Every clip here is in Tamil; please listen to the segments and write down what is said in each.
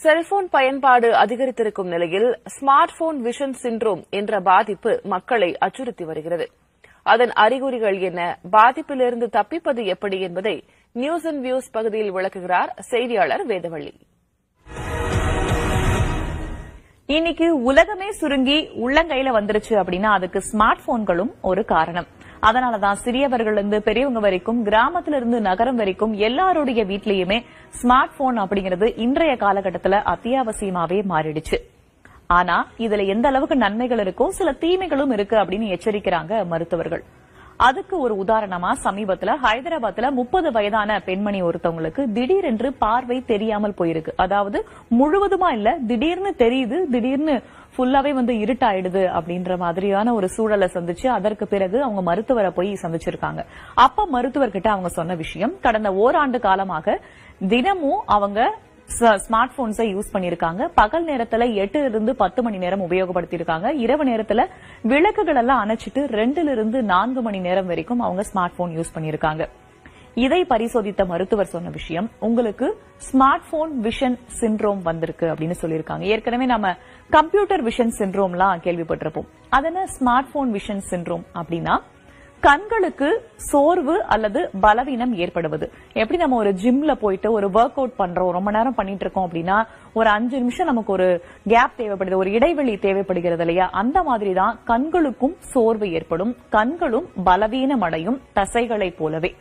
செல்போன் பயன்பாடு அதிகரித்திருக்கும் நிலையில் ஸ்மார்ட் போன் விஷன் சிண்ட்ரோம் என்ற பாதிப்பு மக்களை அச்சுறுத்தி வருகிறது. அதன் அறிகுறிகள் என்ன, பாதிப்பிலிருந்து தப்பிப்பது எப்படி என்பதை நியூஸ் அண்ட் வியூஸ் பகுதியில் விளக்குகிறார் செய்தியாளர் வேதவள்ளி. இன்னைக்கு உலகமே சுருங்கி உள்ளங்கையில வந்துருச்சு அப்படின்னா அதுக்கு ஸ்மார்ட் போன்களும் ஒரு காரணம். அதனாலதான் சிறியவர்களிருந்து பெரியவங்க வரைக்கும், கிராமத்திலிருந்து நகரம் வரைக்கும் எல்லாருடைய வீட்லயுமே ஸ்மார்ட் போன் அப்படிங்கிறது இன்றைய காலகட்டத்துல அத்தியாவசியமாவே மாறிடுச்சு. ஆனா இதுல எந்த அளவுக்கு நன்மைகள் இருக்கோ சில தீமைகளும் இருக்கு அப்படின்னு எச்சரிக்கிறாங்க மருத்துவர்கள். அதுக்கு ஒரு உதாரணமா சமீபத்துல ஹைதராபாத்ல 30 வயதான பெண்மணி ஒருத்தவங்களுக்கு திடீரென்று பார்வை தெரியாமல் போயிருக்கு. அதாவது முழுவதுமா இல்ல, திடீர்னு தெரியுது, திடீர்னு ஃபுல்லாவே இருட்டாயிடுது அப்படின்ற மாதிரியான ஒரு சூழலை சந்திச்சு அதற்கு பிறகு அவங்க மருத்துவரை போய் சந்திச்சிருக்காங்க. அப்ப மருத்துவர்கிட்ட அவங்க சொன்ன விஷயம், கடந்த ஓராண்டு காலமாக தினமும் அவங்க ஸ்மார்ட் போன்ஸை யூஸ் பண்ணிருக்காங்க. பகல் நேரத்துல 8 இருந்து 10 மணி நேரம் உபயோகப்படுத்திருக்காங்க. இரவு நேரத்துல விளக்குகள் எல்லாம் அணைச்சிட்டு 2 இருந்து 4 மணி நேரம் வரைக்கும் அவங்க ஸ்மார்ட் போன் யூஸ் பண்ணிருக்காங்க. இதை பரிசோதித்த மருத்துவர் சொன்ன விஷயம், உங்களுக்கு ஸ்மார்ட் போன் விஷன் சிண்ட்ரோம் வந்திருக்கு அப்படின்னு சொல்லியிருக்காங்க. ஏற்கனவே நம்ம கம்ப்யூட்டர் விஷன் சிண்ட்ரோம்லாம் கேள்விப்பட்டிருப்போம். அதன ஸ்மார்ட் போன் விஷன் சிண்ட்ரோம் அப்படின்னா கண்களுக்கு சோர்வு அல்லது பலவீனம் ஏற்படுவது. எப்படி நம்ம ஒரு ஜிம்ல போயிட்டு ஒரு ஒர்க் அவுட் பண்றோம், ரொம்ப நேரம் பண்ணிட்டு இருக்கோம் அப்படின்னா ஒரு 5 நிமிஷம் நமக்கு ஒரு கேப் தேவைப்படுது, ஒரு இடைவெளி தேவைப்படுகிறது இல்லையா? அந்த மாதிரி தான் கண்களுக்கும் சோர்வு ஏற்படும், கண்களும் பலவீனம் அடையும் தசைகளை போலவே.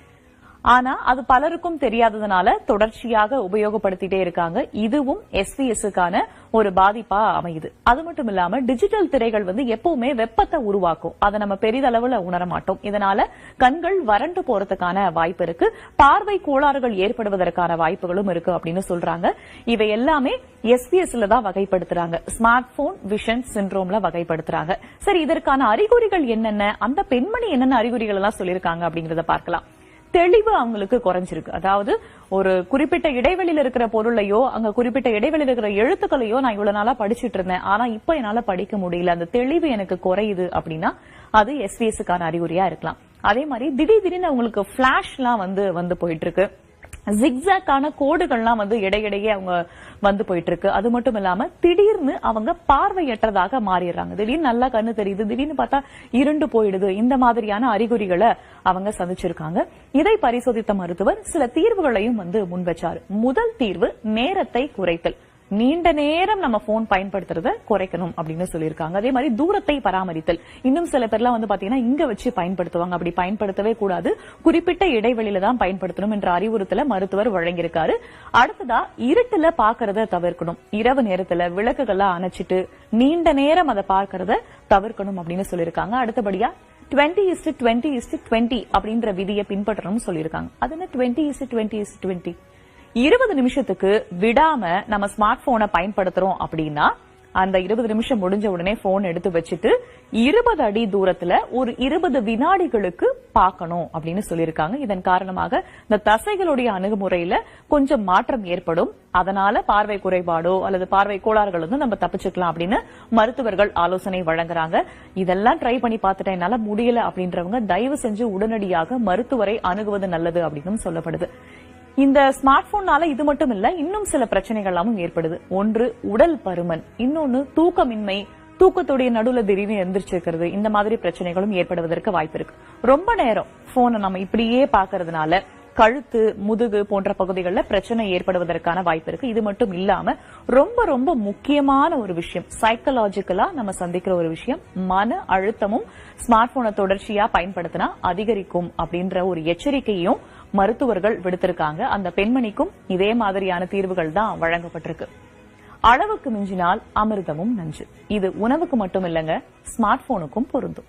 ஆனா அது பலருக்கும் தெரியாததுனால தொடர்ச்சியாக உபயோகப்படுத்திட்டே இருக்காங்க. இதுவும் எஸ்விஎஸ்க்கான ஒரு பாதிப்பா அமையுது. அது மட்டும் இல்லாம டிஜிட்டல் திரைகள் எப்பவுமே வெப்பத்தை உருவாக்கும். அதை நம்ம பெரிதளவுல உணர மாட்டோம். இதனால கண்கள் வறண்டு போறதுக்கான வாய்ப்பு இருக்கு, பார்வை கோளாறுகள் ஏற்படுவதற்கான வாய்ப்புகளும் இருக்கு அப்படின்னு சொல்றாங்க. இவை எல்லாமே எஸ்விஎஸ்ல தான் வகைப்படுத்துறாங்க, ஸ்மார்ட் போன் விஷன் சிண்ட்ரோம்ல வகைப்படுத்துறாங்க. சரி, இதற்கான அறிகுறிகள் என்னென்ன, அந்த பெண்மணி என்னென்ன அறிகுறிகள் எல்லாம் சொல்லியிருக்காங்க அப்படிங்கறத பார்க்கலாம். தெளிவு அவங்களுக்கு குறைஞ்சிருக்கு. அதாவது ஒரு குறிப்பிட்ட இடைவெளியில இருக்கிற பொருளையோ, அங்க குறிப்பிட்ட இடைவெளியில இருக்கிற எழுத்துக்களையோ நான் இவ்வளவு நாளா படிச்சுட்டு இருந்தேன், ஆனா இப்ப என்னால படிக்க முடியல, அந்த தெளிவு எனக்கு குறையுது அப்படின்னா அது எஸ்விஎஸ்க்கான அறிகுறியா இருக்கலாம். அதே மாதிரி திடீர்னு அவங்களுக்கு பிளாஷ் எல்லாம் வந்து போயிட்டு இருக்கு, ஜிக்ஸாக்கான கோடுகள்லாம் இடையிடையே அவங்க போயிட்டு இருக்கு. அது மட்டும் இல்லாம திடீர்னு அவங்க பார்வையற்றதாக மாறிடுறாங்க. திடீர்னு நல்லா கண்ணு தெரியுது, திடீர்னு பார்த்தா இருண்டு போயிடுது. இந்த மாதிரியான அறிகுறிகளை அவங்க சந்திச்சிருக்காங்க. இதை பரிசோதித்த மருத்துவர் சில தீர்வுகளையும் முன் வச்சாரு. முதல் தீர்வு நேரத்தை குறைத்தல். நீண்ட நேரம் நம்ம போன் பயன்படுத்துறத குறைக்கணும் அப்படின்னு சொல்லியிருக்காங்க. அதே மாதிரி தூரத்தை பராமரித்தல். இன்னும் சில பேர்லாம் பாத்தீங்கன்னா இங்க வச்சு பயன்படுத்துவாங்க, அப்படி பயன்படுத்தவே கூடாது, குறிப்பிட்ட இடைவெளியில தான் பயன்படுத்தணும் என்ற அறிவுறுத்தல மருத்துவர் வழங்கியிருக்காரு. அடுத்ததா இருட்டுல பாக்குறத தவிர்க்கணும். இரவு நேரத்துல விளக்குகள்லாம் அணைச்சிட்டு நீண்ட நேரம் அதை பார்க்கறத தவிர்க்கணும் அப்படின்னு சொல்லியிருக்காங்க. அடுத்தபடியா 20:20:20 அப்படின்ற விதியை பின்பற்றணும் சொல்லியிருக்காங்க. அது என்ன 20:20:20? 20 நிமிஷத்துக்கு விடாம நம்ம ஸ்மார்ட் போனை பயன்படுத்துறோம் அப்படின்னா அந்த 20 நிமிஷம் முடிஞ்ச உடனே போன் எடுத்து வச்சுட்டு 20 அடி தூரத்துல ஒரு 20 வினாடிகளுக்கு பார்க்கணும் அப்படின்னு சொல்லியிருக்காங்க. இதன் காரணமாக இந்த தசைகளுடைய அணுகுமுறையில கொஞ்சம் மாற்றம் ஏற்படும். அதனால பார்வை குறைபாடோ அல்லது பார்வை கோளாறுகள் நம்ம தப்பிச்சுக்கலாம் அப்படின்னு மருத்துவர்கள் ஆலோசனை வழங்குறாங்க. இதெல்லாம் ட்ரை பண்ணி பார்த்துட்டேன், என்னால முடியல அப்படின்றவங்க தயவு செஞ்சு உடனடியாக மருத்துவரை அணுகுவது நல்லது அப்படின்னு சொல்லப்படுது. இந்த ஸ்மார்ட் போனால இது மட்டும் இல்ல, இன்னும் சில பிரச்சனைகளாவும் ஏற்படுது. ஒன்று உடல் பருமன், இன்னொன்னு தூக்கமின்மை, தூக்கத்துடைய நடுவுல திடீர்னு எந்திரிச்சிருக்கிறது. இந்த மாதிரி பிரச்சனைகளும் ஏற்படுவதற்கு வாய்ப்பு இருக்கு. ரொம்ப நேரம் போனை நம்ம இப்படியே பாக்குறதுனால கழுத்து, முதுகு போன்ற பகுதிகளில் பிரச்சனை ஏற்படுவதற்கான வாய்ப்பு இருக்கு. இது மட்டும் இல்லாம ரொம்ப ரொம்ப முக்கியமான ஒரு விஷயம், சைக்கலாஜிக்கலா நம்ம சந்திக்கிற ஒரு விஷயம், மன அழுத்தமும் ஸ்மார்ட் போனை தொடர்ச்சியா பயன்படுத்தினா அதிகரிக்கும் அப்படின்ற ஒரு எச்சரிக்கையும் மருத்துவர்கள் விடுத்திருக்காங்க. அந்த பெண்மணிக்கும் இதே மாதிரியான தீர்வுகள் தான் வழங்கப்பட்டிருக்கு. அளவுக்கு மிஞ்சினால் அமிர்தமும் நஞ்சு. இது உணவுக்கு மட்டும் இல்லங்க, ஸ்மார்ட் போனுக்கும் பொருந்தும்.